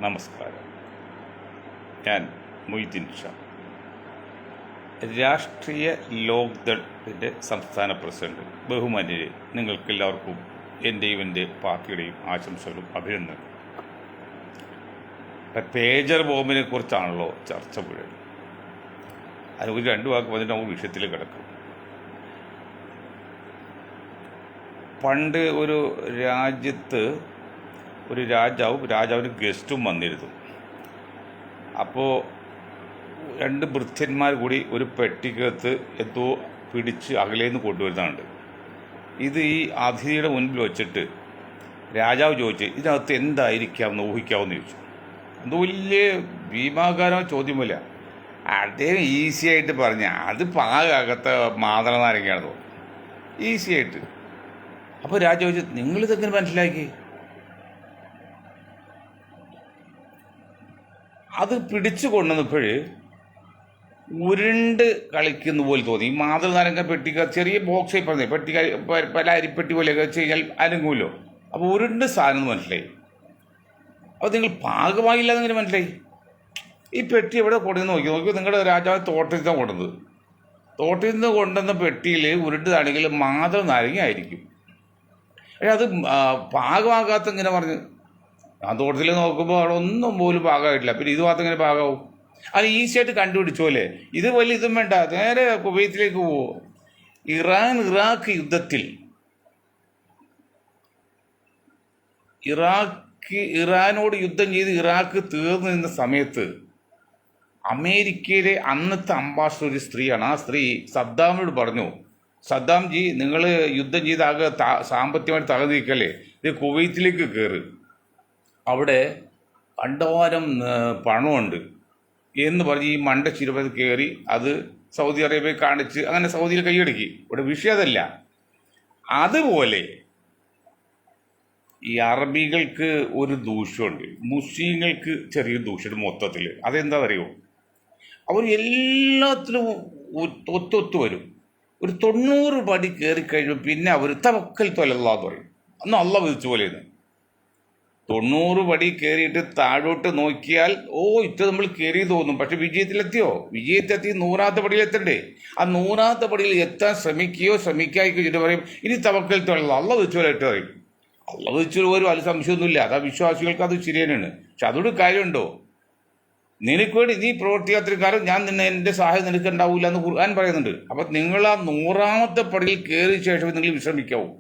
നമസ്കാരം. ഞാൻ മൊയ്തീൻ ഷാ, രാഷ്ട്രീയ ലോക്ദളിൻ്റെ സംസ്ഥാന പ്രസിഡന്റ്. ബഹുമാന്യരെ, നിങ്ങൾക്കെല്ലാവർക്കും എൻ്റെയും എൻ്റെ പാർട്ടിയുടെയും ആശംസകളും അഭിനന്ദനങ്ങളും. പേജർ ബോംബിനെ കുറിച്ചാണല്ലോ ചർച്ച മുഴുവൻ. അത് ഒരു രണ്ട് വാക്ക് വന്നിട്ട് നമുക്ക് വിഷയത്തിൽ കിടക്കും. പണ്ട് ഒരു രാജ്യത്ത് ഒരു രാജാവിന് ഗസ്റ്റും വന്നിരുന്നു. അപ്പോൾ രണ്ട് ഭൃത്യന്മാർ കൂടി ഒരു പെട്ടിക്കകത്ത് എന്തോ പിടിച്ച് അകലേന്ന് കൊണ്ടുവരുന്നുണ്ട്. ഇത് ഈ അതിഥിയുടെ മുൻപിൽ വെച്ചിട്ട് രാജാവ് ചോദിച്ചു, ഇതിനകത്ത് എന്തായിരിക്കാമെന്ന് ഊഹിക്കാമെന്ന് ചോദിച്ചു. എന്തോ വലിയ ഭീമാകാരമായ ചോദ്യമല്ല. അദ്ദേഹം ഈസി ആയിട്ട് പറഞ്ഞ അത് പാകത്തെ മാതള നാരങ്ങയാണെന്ന് തോന്നുന്നു, ഈസി ആയിട്ട്. അപ്പോൾ രാജാവ് ചോദിച്ചു, നിങ്ങളിതെങ്ങനെ മനസ്സിലാക്കി? അത് പിടിച്ചു കൊണ്ടുവന്നപ്പോൾ ഉരുണ്ട് കളിക്കുന്ന പോലെ തോന്നി. ഈ മാതൃ നാരങ്ങ പെട്ടിക്ക ചെറിയ ബോക്സായി പറഞ്ഞേ, പല അരിപ്പെട്ടി പോലെയൊക്കെ വെച്ച് കഴിഞ്ഞാൽ അനങ്ങുമല്ലോ. അപ്പോൾ ഉരുണ്ട് സാധനം മനസ്സിലായി. അപ്പോൾ നിങ്ങൾ പാകമായില്ല എന്നിങ്ങനെ മനസ്സിലായി. ഈ പെട്ടി എവിടെ കൊണ്ടുവന്ന് നോക്കിയോ നിങ്ങളുടെ രാജാവ് തോട്ടത്തിൽ നിന്നാണ് കൊണ്ടുവന്നത്. തോട്ടത്തിൽ നിന്ന് കൊണ്ടുവന്ന പെട്ടിയിൽ ഉരുണ്ടതാണെങ്കിൽ മാതൃ നാരങ്ങ ആയിരിക്കും. പക്ഷേ അത് പാകമാകാത്ത ഇങ്ങനെ പറഞ്ഞു. ആ തോട്ടത്തിൽ നോക്കുമ്പോൾ അവിടെ ഒന്നും പോലും പാകമായിട്ടില്ല. പിന്നെ ഇത് മാത്രം ഇങ്ങനെ പാകമാവും? അത് ഈസി ആയിട്ട് കണ്ടുപിടിച്ചോലെ. ഇത് വലിയ ഇതും വേണ്ട, നേരെ കുവൈത്തിലേക്ക് പോവും. ഇറാഖ് യുദ്ധത്തിൽ ഇറാനോട് യുദ്ധം ചെയ്ത് ഇറാഖ് തീർന്നു നിന്ന സമയത്ത് അമേരിക്കയിലെ അന്നത്തെ അംബാസഡർ ഒരു സ്ത്രീയാണ്. ആ സ്ത്രീ സദ്ദാമിനോട് പറഞ്ഞു, സദ്ദാം ജി, നിങ്ങൾ യുദ്ധം ചെയ്ത് ആകെ സാമ്പത്തികമായിട്ട് തകർന്നിരിക്കല്ലേ, ഇത് കുവൈത്തിലേക്ക് കയറി, അവിടെ കണ്ടവാനം പണമുണ്ട് എന്ന് പറഞ്ഞ് ഈ മണ്ട ചിരപത് കയറി അത് സൗദി അറേബ്യ കാണിച്ച് അങ്ങനെ സൗദിയിൽ കൈയടക്കി. ഇവിടെ വിഷയം അതല്ല. അതുപോലെ ഈ അറബികൾക്ക് ഒരു ദൂഷ്യമുണ്ട്, മുസ്ലിങ്ങൾക്ക് ചെറിയ ദൂഷ്യമുണ്ട് മൊത്തത്തിൽ. അതെന്താ അറിയുമോ? അവർ എല്ലാത്തിലും ഒത്തൊത്തു വരും. ഒരു 90 പടി കയറി കഴിയുമ്പോൾ പിന്നെ അവർ തവക്കൽ തൊലല്ലാന്ന് പറയും. അന്ന് അള്ള വിധിച്ച പോലെയാണ്. 90 പടി കയറിയിട്ട് താഴോട്ട് നോക്കിയാൽ ഇത്ര നമ്മൾ കയറി തോന്നും. പക്ഷെ വിജയത്തിലെത്തിയോ? വിജയത്തിലെത്തി 100ാമത്തെ പടിയിലെത്തണ്ടേ? ആ 100ാമത്തെ പടിയിൽ എത്താൻ ശ്രമിക്കാതിരിക്കും. പറയും ഇനി തവക്കൽ തൊലല്ല, അള്ള വിധിച്ച പോലെ ഇട്ട് പറയും. അള്ള വിധിച്ച ഒരു വലിയ സംശയമൊന്നുമില്ല. അതാ വിശ്വാസികൾക്ക് അത് ശരിയാണ്. പക്ഷെ അതോട് കാര്യമുണ്ടോ? നിനക്ക് വേണ്ടി നീ പ്രവർത്തിക്കാത്തിരിക്കാരും ഞാൻ എൻ്റെ സഹായം നിനക്ക് ഉണ്ടാവില്ല എന്ന് ഖുർആൻ പറയുന്നുണ്ട്. അപ്പം നിങ്ങൾ ആ 100ാമത്തെ പടിയിൽ കയറിയ ശേഷം നിങ്ങൾ വിശ്രമിക്കാവും.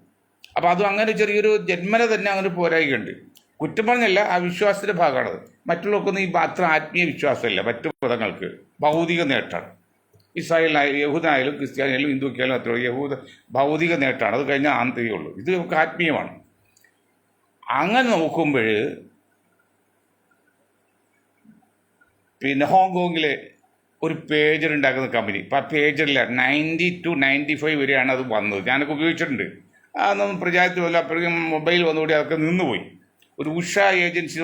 അപ്പം അതും അങ്ങനെ ചെറിയൊരു ജന്മന തന്നെ അങ്ങനെ പോരായിക്കുണ്ട്. കുറ്റം പറഞ്ഞല്ല, ആ വിശ്വാസത്തിൻ്റെ ഭാഗമാണത്. മറ്റുള്ളവർക്കൊന്നും ഈ അത്ര ആത്മീയ വിശ്വാസമില്ല. മറ്റു മതങ്ങൾക്ക് ഭൗതിക നേട്ടമാണ്. ഇസ്രായേലിനായാലും യഹൂദനായാലും ക്രിസ്ത്യാനിയായാലും ഹിന്ദുക്കായാലും അത്ര ഭൗതിക നേട്ടമാണ്. അത് കഴിഞ്ഞാൽ ആന്തരികമുള്ളൂ. ഇത് നമുക്ക് ആത്മീയമാണ്. അങ്ങനെ നോക്കുമ്പോൾ പിന്നെ ഹോങ്കോങ്ങിലെ ഒരു പേജർ ഉണ്ടാക്കുന്ന കമ്പനി, ഇപ്പം ആ പേജറില്ല 90 to 95 വരെയാണ് അത് വന്നത്. ഞാനൊക്കെ ഉപയോഗിച്ചിട്ടുണ്ട്. അതൊന്നും പ്രചാരത്തിൽ വല്ല അപ്പോഴേക്കും മൊബൈൽ വന്നുകൂടി അതൊക്കെ നിന്നുപോയി. ഒരു ഉഷ ഏജൻസി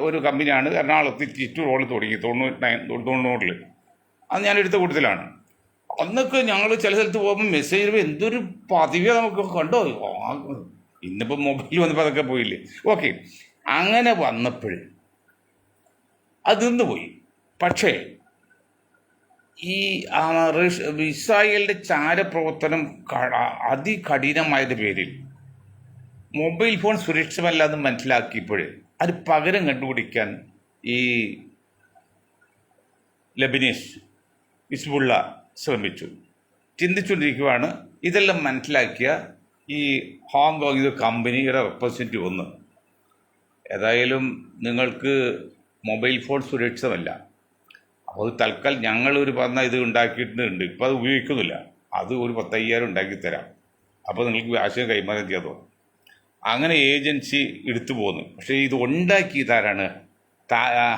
ഒരു കമ്പനിയാണ് എറണാകുളത്ത് ചിറ്റൂർ റോഡിൽ തുടങ്ങി 90 അത് ഞാൻ എടുത്ത കൂട്ടത്തിലാണ്. അന്നൊക്കെ ഞങ്ങൾ ചില സ്ഥലത്ത് പോകുമ്പോൾ മെസ്സേജ് വരുമ്പോൾ എന്തൊരു പതിവ്യ നമുക്ക് കണ്ടോ. ഇന്നിപ്പോൾ മൊബൈൽ വന്നപ്പോൾ അതൊക്കെ പോയില്ലേ. ഓക്കെ, അങ്ങനെ വന്നപ്പോൾ അത് നിന്നുപോയി. പക്ഷേ ഈ ഇസ്രായേലിൻ്റെ ചാരപ്രവർത്തനം അതികഠിനമായതിൻ്റെ പേരിൽ മൊബൈൽ ഫോൺ സുരക്ഷിതമല്ലാന്ന് മനസ്സിലാക്കിയപ്പോൾ അത് പകരം കണ്ടുപിടിക്കാൻ ഈ ലബനീസ് ഹിസ്ബുള്ള ശ്രമിച്ചു. ചിന്തിച്ചുകൊണ്ടിരിക്കുകയാണ്. ഇതെല്ലാം മനസ്സിലാക്കിയ ഈ ഹോങ്കോങ് കമ്പനിയുടെ റെപ്രസെൻറ്റേറ്റീവ് ഒന്ന്, ഏതായാലും നിങ്ങൾക്ക് മൊബൈൽ ഫോൺ സുരക്ഷിതമല്ല, അപ്പോൾ അത് തൽക്കാലം ഞങ്ങളൊരു ഇത് ഉണ്ടാക്കിയിട്ടുണ്ട്, ഇപ്പോൾ അത് ഉപയോഗിക്കുന്നില്ല, അത് ഒരു 10,000 ഉണ്ടാക്കി തരാം, അപ്പോൾ നിങ്ങൾക്ക് ആശയം കൈമാറാൻ ചെയ്യാതോ. അങ്ങനെ ഏജൻസി എടുത്തു പോന്നു. പക്ഷേ ഇത് ഉണ്ടാക്കിയതാരാണ്?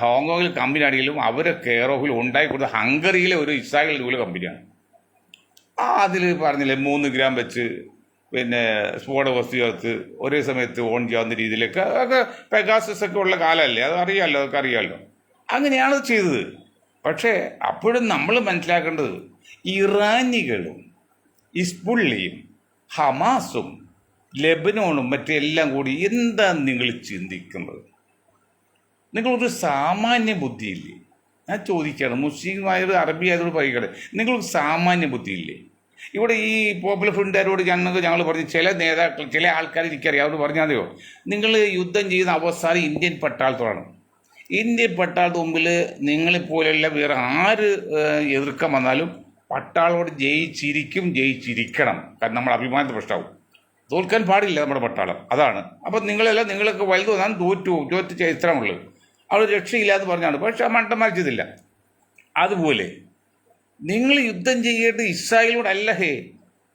ഹോങ്കോങ്ങിൽ കമ്പനി ആണെങ്കിലും അവരെ കെയർ ഓഫിൽ ഉണ്ടാക്കി കൊടുത്ത ഹംഗറിയിലെ ഒരു ഇസ്രായേൽ ഒരു കമ്പനിയാണ്. അതിൽ പറഞ്ഞില്ലേ 3 ഗ്രാം വെച്ച് പിന്നെ സ്ഫോടക വസ്തു ചേർത്ത് ഒരേ സമയത്ത് ഓൺ ചെയ്യാവുന്ന രീതിയിലൊക്കെ അതൊക്കെ പെഗാസസ് ഒക്കെ ഉള്ള കാലമല്ലേ, അത് അറിയാമല്ലോ, അതൊക്കെ അറിയാമല്ലോ. അങ്ങനെയാണ് ചെയ്തത്. പക്ഷേ അപ്പോഴും നമ്മൾ മനസ്സിലാക്കേണ്ടത് ഇറാനികളും ഹിസ്ബുള്ളയും ഹമാസും ലെബനോണും മറ്റെല്ലാം കൂടി എന്താ നിങ്ങൾ ചിന്തിക്കുന്നത്? നിങ്ങളൊരു സാമാന്യ ബുദ്ധിയില്ലേ? ഞാൻ ചോദിക്കുകയാണ്, മുസ്ലിമായത് അറബി ആയതോട് പറയുകയാണ്, നിങ്ങൾക്ക് സാമാന്യ ബുദ്ധിയില്ലേ? ഇവിടെ ഈ പോപ്പുലർ ഫ്രണ്ടുകാരോട് ഞങ്ങൾ പറഞ്ഞു, ചില നേതാക്കൾ ചില ആൾക്കാർ എനിക്കറിയാം, അവരോട് പറഞ്ഞാൽ മതിയോ, നിങ്ങൾ യുദ്ധം ചെയ്യുന്ന അവസാനം ഇന്ത്യൻ പട്ടാളത്തോടാണ്. ഇന്ത്യൻ പട്ടാളത്തിന് മുമ്പിൽ നിങ്ങളെപ്പോലെയുള്ള വേറെ ആര് എതിർക്കാൻ വന്നാലും പട്ടാളോട് ജയിച്ചിരിക്കണം. കാരണം നമ്മുടെ അഭിമാനത്തെ പ്രശ്നമാവും. തോൽക്കാൻ പാടില്ല നമ്മുടെ പട്ടാളം, അതാണ്. അപ്പം നിങ്ങളൊക്കെ വലുത് വന്നാൽ തോറ്റ് ചരിത്രമുള്ളത്, അവർ രക്ഷയില്ലാന്ന് പറഞ്ഞാണ്. പക്ഷെ ആ മണ്ടന്മാർ ചെയ്തില്ല. അതുപോലെ നിങ്ങൾ യുദ്ധം ചെയ്യേണ്ടത് ഇസ്രായേലിനോടല്ല.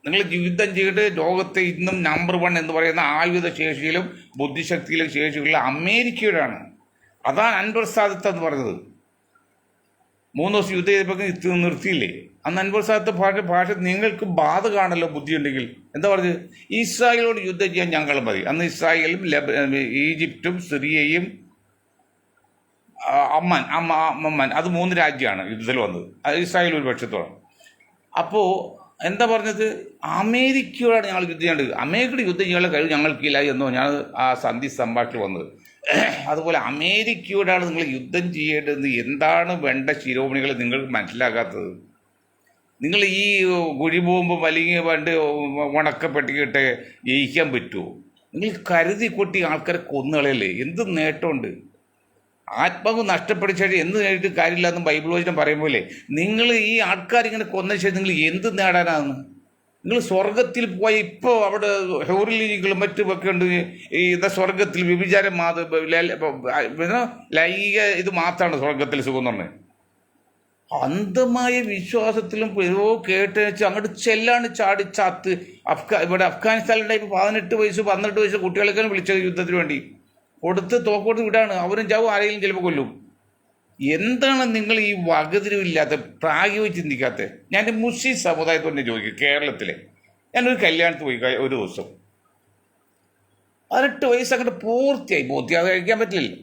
നിങ്ങൾ യുദ്ധം ചെയ്തിട്ട് ലോകത്തെ ഇന്നും നമ്പർ 1 എന്ന് പറയുന്ന ആയുധ ശേഷിയിലും ബുദ്ധിശക്തിയിലും ശേഷിയുള്ള അമേരിക്കയോടാണ്. അതാണ് അൻവർ സാദത്ത് എന്ന് പറഞ്ഞത്. 3 ദിവസം യുദ്ധം ചെയ്തപ്പോൾ നിർത്തിയില്ലേ? അന്ന് അൻവർ സാദത്ത് ഭാഷ നിങ്ങൾക്ക് ബാധകമാണല്ലോ. ബുദ്ധിയുണ്ടെങ്കിൽ എന്താ പറഞ്ഞത്? ഇസ്രായേലോട് യുദ്ധം ചെയ്യാൻ ഞങ്ങൾ മതി. അന്ന് ഇസ്രായേലും ഈജിപ്തും സിറിയയും അമ്മൻ അത് 3 രാജ്യമാണ് യുദ്ധത്തിൽ വന്നത്. ഇസ്രായേൽ ഒരു പക്ഷത്തോളം. അപ്പോൾ എന്താ പറഞ്ഞത്? അമേരിക്കയോടാണ് ഞങ്ങൾ യുദ്ധം ചെയ്യേണ്ടത്. അമേരിക്കയുടെ യുദ്ധം ചെയ്യാനുള്ള കഴിവ് ഞങ്ങൾക്കില്ല എന്നോ ഞാൻ ആ സന്ധി സംഭാഷണത്തിൽ വന്നത്. അതുപോലെ അമേരിക്കയോടാണ് നിങ്ങൾ യുദ്ധം ചെയ്യേണ്ടത്. എന്താണ് വേണ്ട ശിരോമണികൾ നിങ്ങൾക്ക് മനസ്സിലാക്കാത്തത്? നിങ്ങൾ ഈ കുഴിബോംബ് അല്ലെങ്കിൽ പണ്ട് ഉണക്കപ്പെട്ടിട്ട് ജയിക്കാൻ പറ്റുമോ? നിങ്ങൾ കരുതി കൊട്ടി ആൾക്കാരെ കൊന്നുകളയല്ലേ? എന്ത് നേട്ടമുണ്ട്? ആത്മാവ് നഷ്ടപ്പെടുത്തി എന്ത് നേരിട്ട് കാര്യമില്ല എന്ന് ബൈബിൾ വചനം പറയുമ്പോലെ, നിങ്ങൾ ഈ ആൾക്കാരിങ്ങനെ കൊന്ന ശേഷം നിങ്ങൾ എന്ത് നേടാനാണ്? നിങ്ങൾ സ്വർഗത്തിൽ പോയി ഇപ്പോൾ അവിടെ ഹൗറിലികളും മറ്റുമൊക്കെ ഉണ്ട്. ഈ സ്വർഗത്തിൽ വ്യഭിചാരം ലൈംഗിക ഇത് മാത്രമാണ് സ്വർഗത്തിൽ സുഖം എന്ന് പറഞ്ഞത്. അന്ധമായ വിശ്വാസത്തിലും കേട്ട് വെച്ച് അങ്ങോട്ട് ചെല്ലാണ് ചാടിച്ചാത്ത്. ഇവിടെ അഫ്ഗാനിസ്ഥാനിലുണ്ടായി 18 വയസ്സ് 12 വയസ്സ് കുട്ടികളൊക്കെയാണ് വിളിച്ചത് യുദ്ധത്തിന് വേണ്ടി. തോക്കോട്ട് വിടാണ്. അവരും ചാവും, ആരെങ്കിലും ചിലപ്പോൾ കൊല്ലും. എന്താണ് നിങ്ങൾ ഈ വകതിരിവില്ലാത്ത പ്രായോഗിക ചിന്തിക്കാത്ത? ഞാൻ മുസ്ലിം സമുദായത്തോടെ ചോദിക്കും. കേരളത്തിലെ ഞാനൊരു കല്യാണത്തിന് പോയി ഒരു ദിവസം, 18 വയസ്സ് അങ്ങോട്ട് പൂർത്തിയായി കഴിക്കാൻ പറ്റില്ലല്ലോ.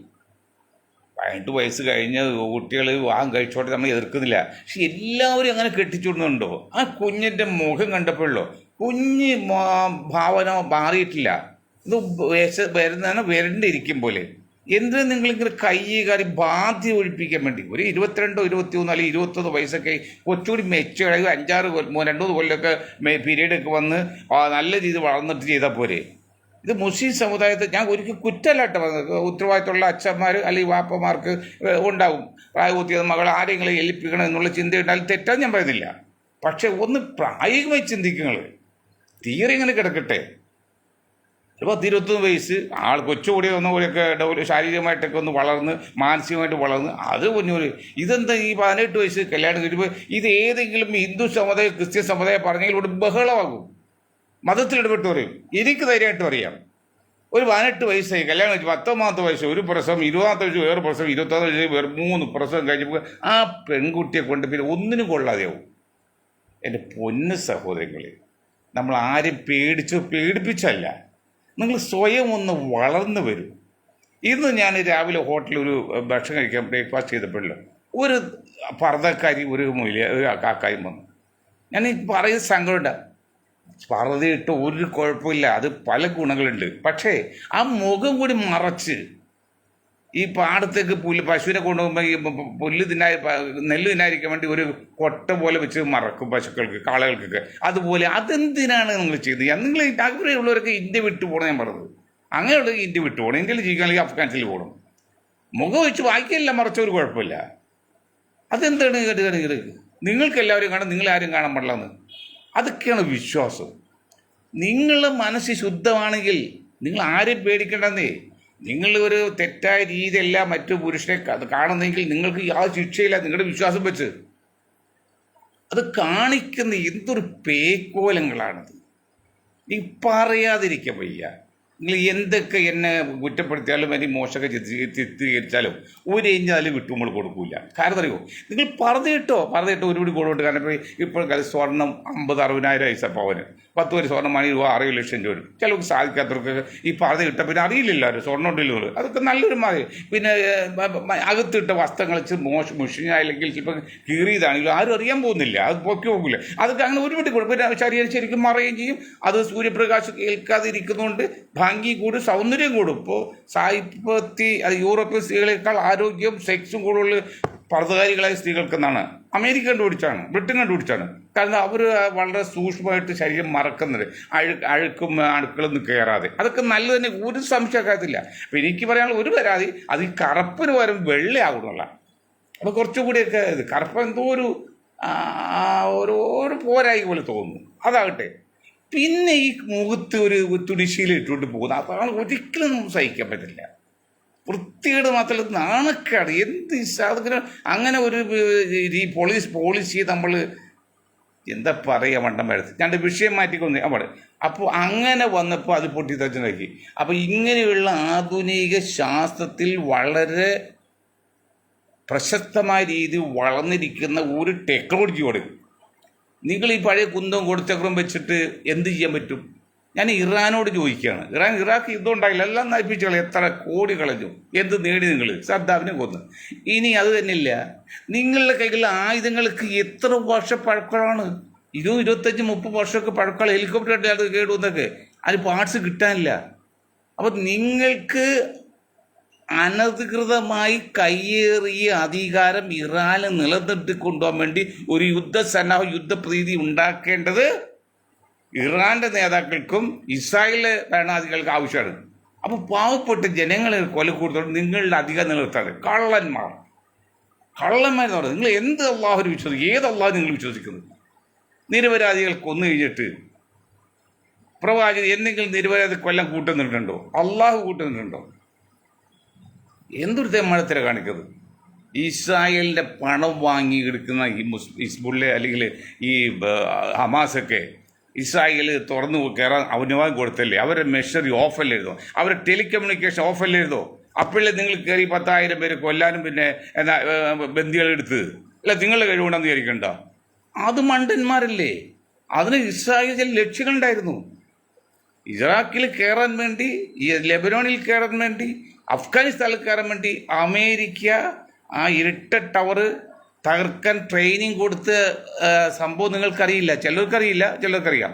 18 വയസ്സ് കഴിഞ്ഞ കുട്ടികൾ വിവാഹം കഴിച്ചോട്ടെ, നമ്മൾ എതിർക്കുന്നില്ല. പക്ഷെ എല്ലാവരും അങ്ങനെ കെട്ടിച്ചുവിടുന്നുണ്ടോ? ആ കുഞ്ഞിൻ്റെ മുഖം കണ്ടപ്പോഴല്ലോ കുഞ്ഞ് ഭാവന മാറിയിട്ടില്ല. ഇത് വരണ്ടിരിക്കും പോലെ. എന്തിനാ നിങ്ങളിങ്ങനെ കൈകാര്യം ബാധ്യത ഒഴിപ്പിക്കാൻ വേണ്ടി? ഒരു 22, 23 അല്ലെങ്കിൽ 21 വയസ്സൊക്കെ കുറച്ചുകൂടി മെച്ചുകളായി 2-3 കൊല്ലമൊക്കെ പീരീഡൊക്കെ വന്ന് നല്ല രീതിയിൽ വളർന്നിട്ട് ചെയ്താൽ പോരെ? ഇത് മുസ്ലിം സമുദായത്തെ ഞാൻ ഒരിക്കലും കുറ്റമല്ലാട്ട് പറഞ്ഞത്. ഉത്തരവാദിത്തമുള്ള അച്ഛന്മാർ അല്ലെങ്കിൽ വാപ്പമാർക്ക് ഉണ്ടാവും. പ്രായപൂർത്തിയായ മകൾ ആരെങ്കിലും ഏൽപ്പിക്കണം എന്നുള്ള ചിന്ത ഉണ്ടായാലും തെറ്റാൻ ഞാൻ പറയുന്നില്ല. പക്ഷെ ഒന്ന് പ്രായോഗികമായി ചിന്തിക്കുന്നത്. തിയറി ഇങ്ങനെ കിടക്കട്ടെ. 10-21 വയസ്സ് കൊച്ചുകൂടി ഒന്നുകൂടിയൊക്കെ ശാരീരികമായിട്ടൊക്കെ ഒന്ന് വളർന്ന് മാനസികമായിട്ട് വളർന്ന് അത് കുഞ്ഞൊരു ഇതെന്താ ഈ 18 വയസ്സ് കല്യാണം കഴിയുമ്പോൾ ഇത് ഏതെങ്കിലും ഹിന്ദു സമുദായം ക്രിസ്ത്യൻ സമുദായം പറഞ്ഞെങ്കിൽ ഇവിടെ ബഹളമാകും. മതത്തിൽ ഇടപെട്ട് പറയും. എനിക്ക് ധൈര്യമായിട്ട് അറിയാം. ഒരു 18 വയസ്സായി കല്യാണം കഴിച്ചു, 19 വയസ്സ് ഒരു പ്രസവം, 20 വയസ്സ് വേറെ പ്രസവം, 21 വയസ്സ് വേറെ 3 പ്രസവം കഴിഞ്ഞപ്പോൾ ആ പെൺകുട്ടിയെ കൊണ്ട് പിന്നെ ഒന്നിനും കൊള്ളാതെയാവും. എൻ്റെ പൊന്ന് സഹോദരങ്ങളെ, നമ്മൾ ആരും പേടിപ്പിച്ചല്ല, നിങ്ങൾ സ്വയം ഒന്ന് വളർന്നു വരും. ഇന്ന് ഞാൻ രാവിലെ ഹോട്ടലിൽ ഒരു ഭക്ഷണം കഴിക്കാൻ ബ്രേക്ക്ഫാസ്റ്റ് ചെയ്തപ്പോഴല്ലോ ഒരു പർദ്ദക്കാരി ഒരു കാക്കായും വന്നു. ഞാൻ ഈ പറയുന്ന സങ്കടമുണ്ട്. പർദ്ദയിട്ട് ഒരു കുഴപ്പമില്ല, അത് പല ഗുണങ്ങളുണ്ട്. പക്ഷേ ആ മുഖം കൂടി മറച്ച് ഈ പാടത്തേക്ക് പശുവിനെ കൊണ്ടുപോകുമ്പോൾ ഈ നെല്ല് തിന്നായിരിക്കാൻ വേണ്ടി ഒരു കൊട്ട പോലെ വെച്ച് മറക്കും പശുക്കൾക്ക്, കാളകൾക്കൊക്കെ. അതുപോലെ അതെന്തിനാണ് നിങ്ങൾ ചെയ്തത്? നിങ്ങൾ ആഗ്രഹമുള്ളവരൊക്കെ ഇന്ത്യ വിട്ടു പോകണം. ഞാൻ പറഞ്ഞത് അങ്ങനെയുള്ളത് ഇന്ത്യ വിട്ടു പോകണം. ഇന്ത്യയിൽ ജീവിക്കുകയാണെങ്കിൽ അഫ്ഗാനിസ്ഥാനിൽ പോകണം. മുഖം വെച്ച് ബാക്കിയെല്ലാം മറച്ച ഒരു കുഴപ്പമില്ല. അതെന്താണ് കേട്ട് നിങ്ങൾക്ക് എല്ലാവരും കാണാം, നിങ്ങളാരും കാണാൻ പാടില്ലെന്ന്. അതൊക്കെയാണ് വിശ്വാസം. നിങ്ങളുടെ മനസ്സ് ശുദ്ധമാണെങ്കിൽ നിങ്ങൾ ആരെയും പേടിക്കേണ്ടെന്നേ. നിങ്ങൾ ഒരു തെറ്റായ രീതിയല്ല മറ്റു പുരുഷനെ കാണുന്നെങ്കിൽ നിങ്ങൾക്ക് ആ ശിക്ഷയില്ല നിങ്ങളുടെ വിശ്വാസം വെച്ച്. അത് കാണിക്കുന്ന എന്തൊരു പേക്കോലങ്ങളാണത്. നീ പറയാതിരിക്കാൻ വയ്യ. നിങ്ങൾ എന്തൊക്കെ എന്നെ കുറ്റപ്പെടുത്തിയാലും അല്ലെങ്കിൽ മോശമൊക്കെ ചിത്രീകരിച്ചാലും ഒരു ഇഞ്ച് അതിൽ വിട്ടു നമ്മൾ കൊടുക്കില്ല. കാരണം അറിയോ, നിങ്ങൾ പറഞ്ഞിട്ടോ ഒരുപടി കൊടുത്ത്. കാരണം ഇപ്പോൾ സ്വർണം 50-60,000 പൈസ പവന്, 10 വരെ സ്വർണ്ണം വാങ്ങി 6 ലക്ഷം രൂപ വരും. ചിലർക്ക് സാധിക്കാത്തവർക്ക് ഈ പറഞ്ഞ കിട്ടാൻ പിന്നെ അറിയില്ലല്ലോ അവർ സ്വർണ്ണം ഉണ്ടല്ലോ. അതൊക്കെ നല്ലൊരു മാറി. പിന്നെ അകത്തിട്ട വസ്ത്രങ്ങൾ മുഷിഞ്ഞായില്ലെങ്കിൽ ചിലപ്പോൾ കീറിയതാണെങ്കിലും ആരും അറിയാൻ പോകുന്നില്ല, അത് പൊക്കി പോകില്ല. അതൊക്കെ അങ്ങനെ ഒരുപടി കൊടുക്കും. പിന്നെ ശരീരം ശരിക്കും മറയുകയും ചെയ്യും. അത് സൂര്യപ്രകാശം ഏൽക്കാതെ ഇരിക്കുന്നതുകൊണ്ട് ഭംഗി കൂടും, സൗന്ദര്യം കൂടും. ഇപ്പോൾ സായിപ്പത്തി അത് യൂറോപ്യൻ സ്ത്രീകളെക്കാൾ ആരോഗ്യവും സെക്സും കൂടുതൽ പർദ്ദകാരികളായ സ്ത്രീകൾക്കെന്നാണ് അമേരിക്ക കണ്ടുപിടിച്ചാണ്, ബ്രിട്ടൻ കണ്ടുപിടിച്ചാണ്. കാരണം അവർ വളരെ സൂക്ഷ്മമായിട്ട് ശരീരം മറക്കുന്നത്, അഴുക്കും അണുക്കളൊന്നും കയറാതെ. അതൊക്കെ നല്ലത് തന്നെ, ഒരു സംശയക്കാത്തില്ല. അപ്പം എനിക്ക് പറയാനുള്ള ഒരു പരാതി, അത് ഈ കറുപ്പിന് പകരം വെള്ളയാകുന്നുള്ള. അപ്പോൾ കുറച്ചുകൂടിയൊക്കെ കറുപ്പ് എന്തോ ഒരു പോരായി പോലെ തോന്നുന്നു. അതാകട്ടെ. പിന്നെ ഈ മുഖത്ത് ഒരു തുണിശീല ഇട്ടുകൊണ്ട് പോകുന്ന അതാണ് ഒരിക്കലും സഹിക്കാൻ പറ്റില്ല. വൃത്തികേട് മാത്രമല്ല, നാണക്കേട്. എന്ത് സാധനം അങ്ങനെ ഒരു പോളിസി നമ്മൾ എന്താ പറയുക, മണ്ടം വരത്ത്. ഞാൻ വിഷയം മാറ്റിക്കൊന്നു അവിടെ. അപ്പോൾ അങ്ങനെ വന്നപ്പോൾ അത് പൊട്ടിത്തച്ചുണ്ടാക്കി. അപ്പോൾ ഇങ്ങനെയുള്ള ആധുനിക ശാസ്ത്രത്തിൽ വളരെ പ്രശസ്തമായ രീതിയിൽ വളർന്നിരിക്കുന്ന ഒരു ടെക്നോളജിയോട് നിങ്ങൾ ഈ പഴയ കുന്തവും കൊടുച്ചക്രവും വെച്ചിട്ട് എന്ത് ചെയ്യാൻ പറ്റും? ഞാൻ ഇറാനോട് ചോദിക്കുകയാണ്. ഇറാഖ് യുദ്ധം ഉണ്ടായില്ല, എല്ലാം നയിപ്പിച്ചു കളയും, എത്ര കോടി കളഞ്ഞു, എന്ത് നേടി നിങ്ങൾ? സദ്ദാമിനെ കൊന്ന്. ഇനി അത് തന്നെയില്ല, നിങ്ങളുടെ കൈകളിൽ ആയുധങ്ങൾക്ക് എത്ര വർഷം പഴക്കമാണ്? 20, 25, 30 വർഷമൊക്കെ പഴക്കമുള്ള ഹെലികോപ്റ്റർ അത് കേടുവന്നൊക്കെ അതിന് പാർട്സ് കിട്ടാനില്ല. അപ്പം നിങ്ങൾക്ക് അനധികൃതമായി കയ്യേറിയ അധികാരം ഇറാന് നിലനിർത്തി കൊണ്ടുപോകാൻ വേണ്ടി ഒരു യുദ്ധപ്രീതി ഉണ്ടാക്കേണ്ടത് ഇറാന്റെ നേതാക്കൾക്കും ഇസ്രായേലിലെ ഭരണാധികാരികൾക്ക് ആവശ്യമാണ്. അപ്പോൾ പാവപ്പെട്ട ജനങ്ങളെ കൊല കൂടുതൽ നിങ്ങളുടെ അധികം നിലനിർത്താതെ കള്ളന്മാർ എന്ന് പറയുന്നത്. നിങ്ങൾ എന്ത് അള്ളാഹുവിനെ വിശ്വസിക്കും? ഏത് അള്ളാഹു നിങ്ങൾ വിശ്വസിക്കുന്നത്? നിരപരാധികൾ കൊന്നു കഴിഞ്ഞിട്ട് പ്രവാചകൻ എന്തെങ്കിലും നിരപരാധി കൊല്ലം കൂട്ടുന്നിട്ടുണ്ടോ? അള്ളാഹു കൂട്ടുന്നിട്ടുണ്ടോ? എന്തൊരു തെമ്മഴത്തില കാണിക്കുന്നത്? ഇസ്രായേലിൻ്റെ പണം വാങ്ങി എടുക്കുന്ന ഈ ഹിസ്ബുള്ളെ അല്ലെങ്കിൽ ഈ ഹമാസൊക്കെ ഇസ്രായേൽ തുറന്നു കയറാൻ അനുവാദം കൊടുത്തല്ലേ? അവരുടെ മെഷറി ഓഫല്ലായിരുന്നോ? അവരുടെ ടെലികമ്മ്യൂണിക്കേഷൻ ഓഫല്ലായിരുന്നോ? അപ്പോഴേ നിങ്ങൾ കയറി 10,000 പേര് കൊല്ലാനും പിന്നെ എന്താ ബന്ദികളെടുത്ത് അല്ല നിങ്ങളുടെ കഴിവുണ്ടെന്ന് വിചാരിക്കണ്ട. അത് മണ്ടന്മാരല്ലേ? അതിന് ഇസ്രായേൽ ചില ലക്ഷ്യങ്ങളുണ്ടായിരുന്നു. ഇറാഖിൽ കയറാൻ വേണ്ടി, ലെബനോണിൽ കയറാൻ വേണ്ടി, അഫ്ഗാനിസ്ഥാനിൽ കയറാൻ വേണ്ടി അമേരിക്ക ആ ഇരട്ട ടവർ തകർക്കാൻ ട്രെയിനിങ് കൊടുത്ത സംഭവം നിങ്ങൾക്കറിയില്ല. ചിലർക്കറിയാം.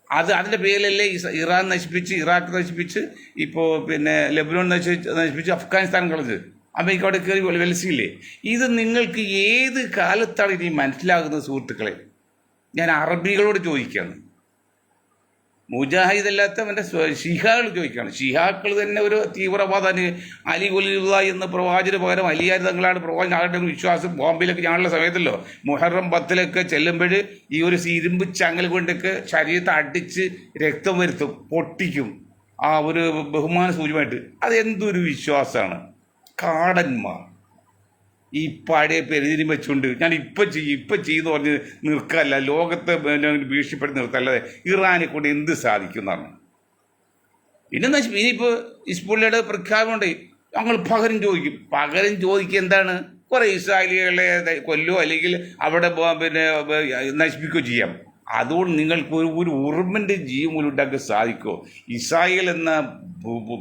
അതിൻ്റെ പേരിലല്ലേ ഇറാൻ നശിപ്പിച്ച്, ഇറാഖ് നശിപ്പിച്ച്, ഇപ്പോൾ പിന്നെ ലെബനോൺ നശിപ്പിച്ച് അഫ്ഗാനിസ്ഥാൻ കളഞ്ഞത്. അമേരിക്ക അവിടെ കയറി വെലസിയില്ലേ? ഇത് നിങ്ങൾക്ക് ഏത് കാലത്താണ് ഇനി മനസ്സിലാകുന്നത് സുഹൃത്തുക്കളെ? ഞാൻ അറബികളോട് ചോദിക്കുകയാണ്, മുജാഹിദ് അല്ലാത്തവൻ്റെ ഷിഹാകൾ ചോദിക്കുകയാണ്. ഷിഹാക്കൾ തന്നെ ഒരു തീവ്രവാദി അലി ഒലിയുള്ള എന്ന പ്രവാചകന് പകരം അലിയാർ തങ്ങളാണ് പ്രവാചകൻ ആരുടെ വിശ്വാസം. ബോംബെയിലൊക്കെ ഞാനുള്ള സമയത്തല്ലോ മുഹറം 10 ചെല്ലുമ്പോൾ ഈ ഒരു ഇരുമ്പ് ചങ്ങൽ കൊണ്ടൊക്കെ ശരീരത്തെ അടിച്ച് രക്തം വരുത്തും, പൊട്ടിക്കും, ആ ഒരു ബഹുമാന സൂചികമായിട്ട്. അതെന്തൊരു വിശ്വാസമാണ്? കാടന്മാർ ഈ പഴയ പെരുതിരി വെച്ചുകൊണ്ട് ഞാൻ ഇപ്പം ചെയ്തെന്ന് പറഞ്ഞ് നിർക്കല്ല, ലോകത്തെ ഭീഷണിപ്പെടുത്തി നിർത്തല്ലാതെ ഇറാനെ കൊണ്ട് എന്ത് സാധിക്കും എന്നാണ്. പിന്നെ ഇനിയിപ്പോൾ ഹിസ്ബുള്ളയുടെ പ്രഖ്യാപനമുണ്ട്, ഞങ്ങൾ പകരം ചോദിക്കുക എന്താണ്? കുറേ ഇസ്രായേലികളെ കൊല്ലോ അല്ലെങ്കിൽ അവിടെ പിന്നെ നശിപ്പിക്കുകയോ ചെയ്യാം. അതുകൊണ്ട് നിങ്ങൾക്ക് ഒരു ഉറുമ്പിൻ്റെ ജീവൻ പോലും ഉണ്ടാക്കാൻ സാധിക്കുമോ? ഇസ്രായേൽ എന്ന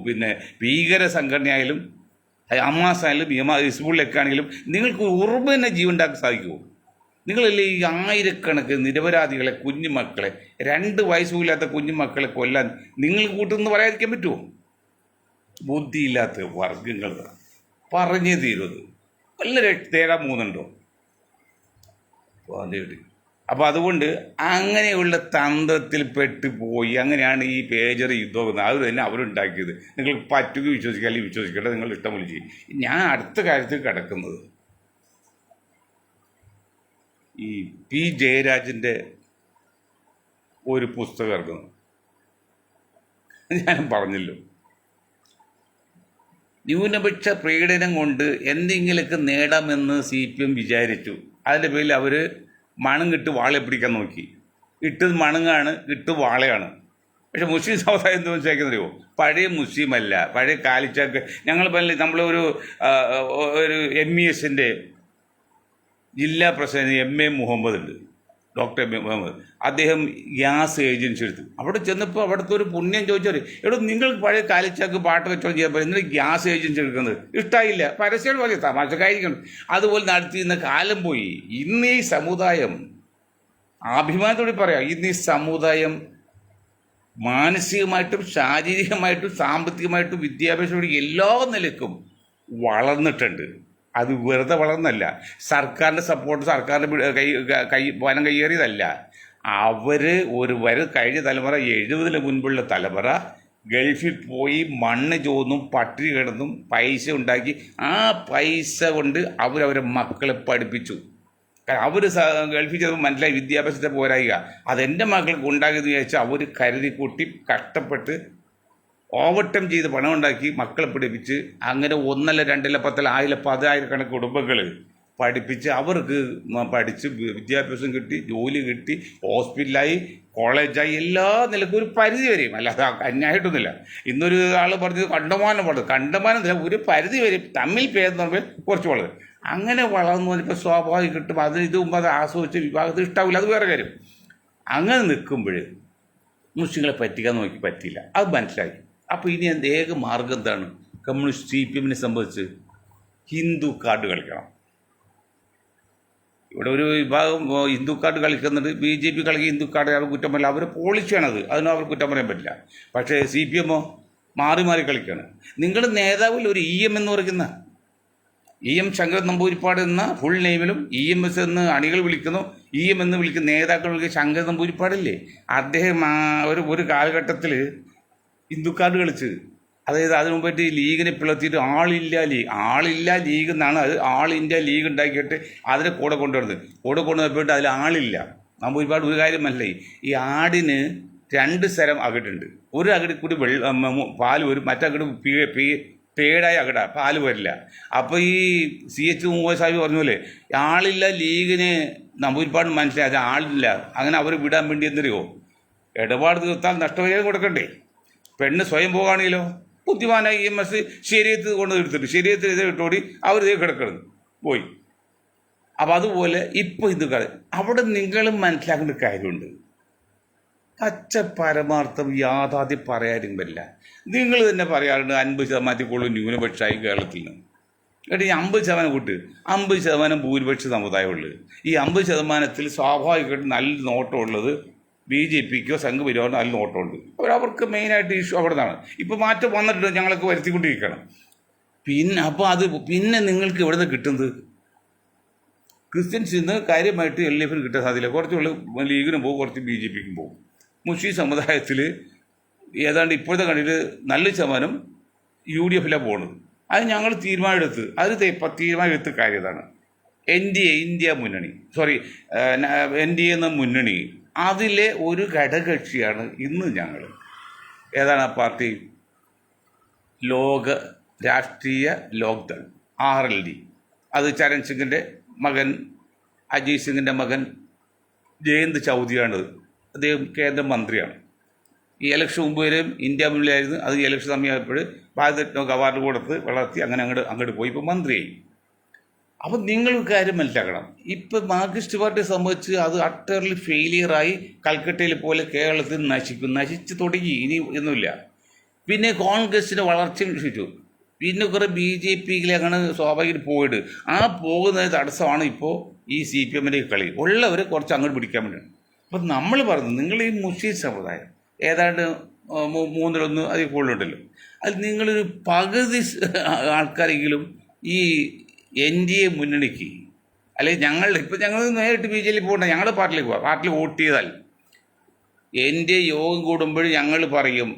പിന്നെ ഭീകര സംഘടനയായാലും ഹമാസ് ആയാലും ഹിസ്ബുള്ളൊക്കെ ആണെങ്കിലും നിങ്ങൾക്ക് ഉറുമ്പിനെ ജീവൻ ഉണ്ടാക്കാൻ സാധിക്കുമോ? നിങ്ങളല്ലേ ഈ ആയിരക്കണക്കിന് നിരപരാധികളെ, കുഞ്ഞുമക്കളെ, 2 വയസ്സുമില്ലാത്ത കുഞ്ഞുമക്കളെ കൊല്ലാൻ നിങ്ങൾ കൂട്ടുമെന്ന് പറയാതിരിക്കാൻ പറ്റുമോ? ബുദ്ധിയില്ലാത്ത വർഗങ്ങൾ പറഞ്ഞേ തീരുന്നത്. വല്ല തേടാൻ പോകുന്നുണ്ടോ? അപ്പോൾ അതുകൊണ്ട് അങ്ങനെയുള്ള തന്ത്രത്തിൽ പെട്ടുപോയി. അങ്ങനെയാണ് ഈ പേജർ യുദ്ധം അത് തന്നെ അവരുണ്ടാക്കിയത്. നിങ്ങൾക്ക് പറ്റുക വിശ്വസിക്കുക, അല്ലെങ്കിൽ വിശ്വസിക്കേണ്ട നിങ്ങൾ ഇഷ്ടം പോലെ ചെയ്യും. ഞാൻ അടുത്ത കാര്യത്തിൽ കിടക്കുന്നത് ഈ പി ജയരാജൻ്റെ ഒരു പുസ്തകം ഇറക്കുന്നു. ഞാൻ പറഞ്ഞല്ലോ, ന്യൂനപക്ഷ പ്രീണനം കൊണ്ട് എന്തെങ്കിലുമൊക്കെ നേടാമെന്ന് CPM വിചാരിച്ചു. അതിൻ്റെ പേരിൽ അവർ മണങ്ങിട്ട് വാളെ പിടിക്കാൻ നോക്കി. ഇട്ടത് മണങ്ങാണ്, ഇട്ട് വാളയാണ്. പക്ഷെ മുസ്ലിം സമുദായം എന്താ മനസ്സിലാക്കുന്നറിയോ? പഴയ മുസ്ലിം അല്ല, പഴയ കാലിച്ചാക്ക്. നമ്മളൊരു MESൻ്റെ ജില്ലാ പ്രസിഡന്റ് MA മുഹമ്മദ് ഉണ്ട്, ഡോക്ടർ MA മുഹമ്മദ്. അദ്ദേഹം ഗ്യാസ് ഏജൻസി എടുത്തു. അവിടെ ചെന്നപ്പോൾ അവിടുത്തെ ഒരു പുണ്യം ചോദിച്ചാൽ, നിങ്ങൾ പഴയ കാലിച്ചാക്ക് പാട്ട് കച്ചവടം ചെയ്യാൻ പറ്റും, നിങ്ങൾ ഗ്യാസ് ഏജൻസി എടുക്കുന്നത് ഇഷ്ടമായില്ല. പരസ്യം പോലെ തമാശക്കായിരിക്കണം. അതുപോലെ നടത്തിയിരുന്ന കാലം പോയി. ഇന്ന് ഈ സമുദായം, അഭിമാനത്തോടെ പറയാം, ഇന്ന് ഈ സമുദായം മാനസികമായിട്ടും ശാരീരികമായിട്ടും സാമ്പത്തികമായിട്ടും വിദ്യാഭ്യാസമായിട്ടും എല്ലാ നിലയ്ക്കും വളർന്നിട്ടുണ്ട്. അത് വെറുതെ വളർന്നല്ല, സർക്കാരിൻ്റെ സപ്പോർട്ട്, സർക്കാരിൻ്റെ വനം കയ്യേറിയതല്ല. അവർ കഴിഞ്ഞ തലമുറ 70 മുൻപുള്ള തലമുറ ഗൾഫിൽ പോയി മണ്ണ് ചോന്നും പട്ടിണി കിടന്നും പൈസ ഉണ്ടാക്കി ആ പൈസ കൊണ്ട് അവരവരെ മക്കളെ പഠിപ്പിച്ചു. അവർ ഗൾഫിൽ ചെന്നപ്പോൾ മനസ്സിലായി വിദ്യാഭ്യാസത്തെ പോരായിക, അതെൻ്റെ മക്കൾക്ക് ഉണ്ടാക്കിയെന്ന് വിചാരിച്ചാൽ അവർ കരുതി കൂട്ടി കഷ്ടപ്പെട്ട് ഓവർ ടൈം ചെയ്ത് പണം ഉണ്ടാക്കി മക്കളെ പഠിപ്പിച്ച് അങ്ങനെ 1 2 10 1000 10,000 കുടുംബങ്ങൾ പഠിപ്പിച്ച് അവർക്ക് പഠിച്ച് വിദ്യാഭ്യാസം കിട്ടി, ജോലി കിട്ടി, ഹോസ്പിറ്റലായി, കോളേജായി, എല്ലാ നിലക്കും ഒരു പരിധി വരെയും, അല്ലാതെ അന്യായിട്ടൊന്നുമില്ല. ഇന്നൊരു ആൾ പറഞ്ഞത് കണ്ടമാനം ഒരു പരിധി വരെയും തമ്മിൽ പേരെന്ന് പറഞ്ഞാൽ കുറച്ച് വളരെ അങ്ങനെ വളർന്നു വന്നപ്പോൾ സ്വാഭാവികം കിട്ടും. അതിന് ഇത് മുമ്പ് അത് ആസ്വദിച്ച് വിഭാഗത്തിൽ ഇഷ്ടാവില്ല, അത് വേറെ കാര്യം. അങ്ങനെ നിൽക്കുമ്പോൾ മുസ്ലിങ്ങളെ പറ്റിക്കാൻ നോക്കി പറ്റിയില്ല, അത് മനസ്സിലായി. അപ്പോൾ ഇനി ഏക മാർഗം എന്താണ്? കമ്മ്യൂണിസ്റ്റ് CPM സംബന്ധിച്ച് ഹിന്ദു കാർഡ് കളിക്കണം. ഇവിടെ ഒരു വിഭാഗം ഹിന്ദു കാർഡ് കളിക്കുന്നുണ്ട്, BJP കളിക്കുക ഹിന്ദു കാർഡ്, അവർ കുറ്റം പറയില്ല, അവർ പോളിസിയാണത്, അതിനും അവർ കുറ്റം പറയാൻ പറ്റില്ല. പക്ഷേ CPM മാറി മാറി കളിക്കുകയാണ്. നിങ്ങളുടെ നേതാവിൽ ഒരു EM എന്ന് പറയുന്ന EM ശങ്കരൻ നമ്പൂതിരിപ്പാട് എന്ന ഫുൾ നെയിമിലും EMS എന്ന് അണികൾ വിളിക്കുന്നു, EM എന്ന് വിളിക്കുന്ന നേതാക്കൾ വിളിക്കുന്ന ശങ്കരൻ നമ്പൂതിരിപ്പാടില്ലേ, അദ്ദേഹം ഒരു കാലഘട്ടത്തിൽ ഹിന്ദു കാർഡ് കളിച്ച്, അതായത് അതിനു മുമ്പായിട്ട് ലീഗിനെ പിളർത്തിയിട്ട് ആളില്ല ലീഗ് എന്നാണ്, അത് ആൾ ഇന്ത്യ ലീഗ് ഉണ്ടാക്കിയിട്ട് അതിനെ കൂടെ കൊണ്ടുവന്നപ്പോയിട്ട് അതിൽ ആളില്ല. നമ്പൂതിരിപ്പാട് ഒരു കാര്യമല്ലേ, ഈ ആടിന് 2 സ്ഥലം അകിടുണ്ട്, ഒരു അകിടി കൂടി പാല് വരും, മറ്റകിട് പേടായ അകിട, പാല് വരില്ല. അപ്പോൾ ഈ CH മുഹമ്മദ് സാഹിബ് പറഞ്ഞ പോലെ ആളില്ല ലീഗിന് നമ്പൂതിരിപ്പാട് മനസ്സിലായി, അത് ആളില്ല, അങ്ങനെ അവർ വിടാൻ വേണ്ടി എന്തറിയോ, ഇടപാട് തീർത്താൽ നഷ്ടപരിഹാരം കൊടുക്കണ്ടേ. പെണ്ണ് സ്വയം പോകുകയാണെങ്കിലോ, ബുദ്ധിമാനായി EMS ശരീരത്തിൽ കൊണ്ട് എടുത്തിട്ട് ശരീരത്തിൽ ഇത് ഇട്ടോടി അവർ ഇത് കിടക്കണം പോയി. അപ്പം അതുപോലെ ഇപ്പോൾ ഇത് അവിടെ നിങ്ങളും മനസ്സിലാക്കേണ്ട കാര്യമുണ്ട്. പച്ച പരമാർത്ഥം യാഥാർത്ഥ്യം പറയാനും പറ്റില്ല. നിങ്ങൾ തന്നെ പറയാറുണ്ട് 50% കൂടുതൽ ന്യൂനപക്ഷമായി കേരളത്തിൽ നിന്ന്. കേട്ടോ, ഈ 50% കൂട്ട് 50% ഭൂരിപക്ഷ സമുദായമുള്ളത്. ഈ 50%-ൽ സ്വാഭാവികമായിട്ടും നല്ല നോട്ടമുള്ളത് BJPക്കോ സംഘപരിവാറിനോ നല്ല നോട്ടമുണ്ട്. അവർക്ക് മെയിനായിട്ട് ഇഷ്യൂ അവിടെ നിന്നാണ്. ഇപ്പോൾ മാറ്റം വന്നിട്ട് ഞങ്ങളൊക്കെ വരുത്തിക്കൊണ്ടിരിക്കണം. പിന്നെ നിങ്ങൾക്ക് എവിടെ നിന്ന് കിട്ടുന്നത്? ക്രിസ്ത്യൻസിൽ നിന്ന് കാര്യമായിട്ട് LDFന് കിട്ടാൻ സാധ്യതയില്ല. കുറച്ചുള്ള ലീഗിനും പോകും, കുറച്ച് BJPക്കും പോകും. മുസ്ലിം സമുദായത്തിൽ ഏതാണ്ട് ഇപ്പോഴത്തെ കണ്ടിട്ട് നല്ല ശതമാനം UDFലാണ് പോകുന്നത്. അത് ഞങ്ങൾ തീരുമാനമെടുത്ത കാര്യം ഇതാണ്. ഇന്ത്യ മുന്നണി NDA എന്ന മുന്നണി, അതിലെ ഒരു ഘടകകക്ഷിയാണ് ഇന്ന് ഞങ്ങൾ. ഏതാണ് ആ പാർട്ടി? ലോക രാഷ്ട്രീയ ലോക്ദൾ, RLD. അത് ചരൺ സിംഗിൻ്റെ മകൻ, അജയ് സിംഗിൻ്റെ മകൻ ജയന്ത് ചൗധരിയാണ്. അദ്ദേഹം കേന്ദ്രമന്ത്രിയാണ്. ഈ ഇലക്ഷൻ മുമ്പ് വരെയും ഇന്ത്യ മുന്നിലായിരുന്നു. അത് ഇലക്ഷൻ സമയമായപ്പോൾ ഭാരത് രത്നൊക്കെ അവാർഡ് കൊടുത്ത് വളർത്തി അങ്ങോട്ട് പോയി, ഇപ്പോൾ മന്ത്രിയായി. അപ്പം നിങ്ങൾ കാര്യം മനസ്സിലാക്കണം, ഇപ്പം മാർക്സിസ്റ്റ് പാർട്ടിയെ സംബന്ധിച്ച് അത് അട്ടർലി ഫെയിലിയറായി കൽക്കട്ടയിൽ പോലെ കേരളത്തിൽ നശിച്ചു തുടങ്ങി, ഇനി ഒന്നുമില്ല. പിന്നെ കോൺഗ്രസിൻ്റെ വളർച്ച ക്ഷണിച്ചു, പിന്നെ കുറേ BJPയിലേക്കാണ് സ്വാഭാവികം പോയിട്ട്. ആ പോകുന്നതിന് തടസ്സമാണ് ഇപ്പോൾ ഈ CPMൻ്റെ കളി. ഉള്ളവരെ കുറച്ച് അങ്ങോട്ട് പിടിക്കാൻ വേണ്ടിയാണ്. അപ്പം നമ്മൾ പറഞ്ഞു, നിങ്ങൾ ഈ മുസ്ലിം സമുദായം ഏതാണ്ട് 1/3 അതിൽ കൂടുതലുണ്ടല്ലോ, അതിൽ നിങ്ങളൊരു പകുതി ആൾക്കാരെങ്കിലും ഈ NDA മുന്നണിക്ക്, അല്ലെങ്കിൽ ഞങ്ങൾ നേരിട്ട് BJP പോകണ്ട, ഞങ്ങളുടെ പാർട്ടിയിലേക്ക് പോകാം. പാർട്ടിയിൽ വോട്ട് ചെയ്താൽ NDA യോഗം കൂടുമ്പോൾ ഞങ്ങൾ പറയും,